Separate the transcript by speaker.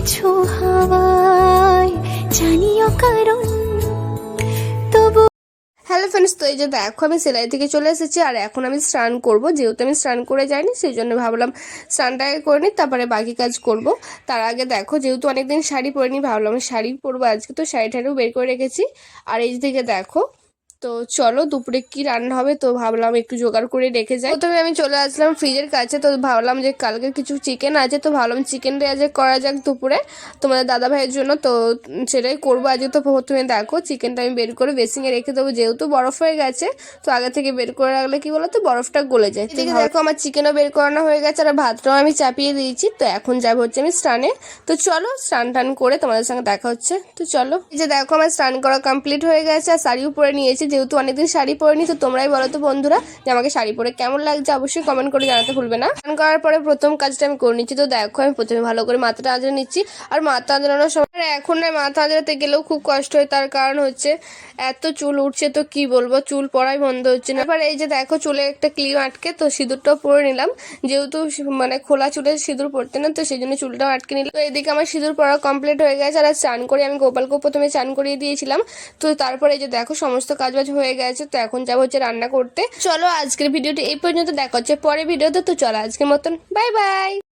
Speaker 1: কিছু হয় জানিও কারণ তবু।
Speaker 2: হ্যালো ফ্রেন্ডস, তো এই যে দেখো আমি সেলাই থেকে চলে এসেছি আর এখন আমি স্নান করব। যেহেতু আমি স্নান করে যাইনি সেই জন্য ভাবলাম স্নানটাকে করে নিই, তারপরে বাকি কাজ করব। তার আগে দেখো, যেহেতু অনেকদিন শাড়ি পরিনি, ভাবলাম আমি শাড়ি পরবো আজকে, তো শাড়িটাও বের করে রেখেছি। আর এই দিকে দেখো, তো চলো দুপুরে কি রান্না হবে, তো ভাবলাম একটু জোগাড় করে রেখে যাই। প্রথমে আমি চলে আসলাম ফ্রিজের কাছে, তো ভাবলাম যে কালকে কিছু চিকেন আছে, তো ভাবলাম চিকেনটা আজ করা যাক দুপুরে তোমাদের দাদা ভাইয়ের জন্য। তো সেটাই করবো আজকে। তো প্রথমে দেখো চিকেনটা আমি বের করে বেসিংয়ে রেখে দেবো, যেহেতু বরফ হয়ে গেছে তো আগে থেকে বের করে রাখলে কি বলতো বরফটা গলে যায়। এদিকে দেখো আমার চিকেনও বের করানো হয়ে গেছে আর ভাতটাও আমি চাপিয়ে দিয়েছি। তো এখন যাবো হচ্ছে আমি স্নানে। তো চলো স্নান টান করে তোমাদের সঙ্গে দেখা হচ্ছে। তো চলো, এই যে দেখো আমার স্নান করা কমপ্লিট হয়ে গেছে আর শাড়িও পরে নিয়েছি, যেহেতু অনেকদিন শাড়ি পরিনি। তো তোমরাই বলো তো বন্ধুরা যে আমাকে শাড়ি পরে কেমন লাগছে, অবশ্যই কমেন্ট করে জানাতে ভুলবে না। স্নান করার পরে প্রথম কাজটা আমি করে নিচ্ছি। তো দেখো আমি প্রথমে ভালো করে মাথাটা আঁচড়ে নিচ্ছি। আর মাথা আঁচড়ানোর সময় এখন না মাথা আঁচড়াতে গেলেও খুব কষ্ট হয়, তার কারণ হচ্ছে এত চুল উঠছে, তো কি বলবো চুল পড়াই বন্ধ হচ্ছে না। এবার এই যে দেখো চুলে একটা ক্লিপ আটকে তো সিঁদুরটাও পরে নিলাম, যেহেতু মানে খোলা চুলে সিঁদুর পড়তে না, তো সেই জন্য চুলটাও আটকে নিলাম। তো এদিকে আমার সিঁদুর পরা কমপ্লিট হয়ে গেছে আর স্নান করে আমি গোপালকে প্রথমে স্নান করিয়ে দিয়েছিলাম। তো তারপরে এই যে দেখো সমস্ত কাজবাজ হয়ে গেছে, তো এখন যাবো হচ্ছে রান্না করতে। চলো আজকের ভিডিওটি এই পর্যন্ত, দেখা হচ্ছে পরে ভিডিওতে। তো চলো আজকের মতন বাই বাই।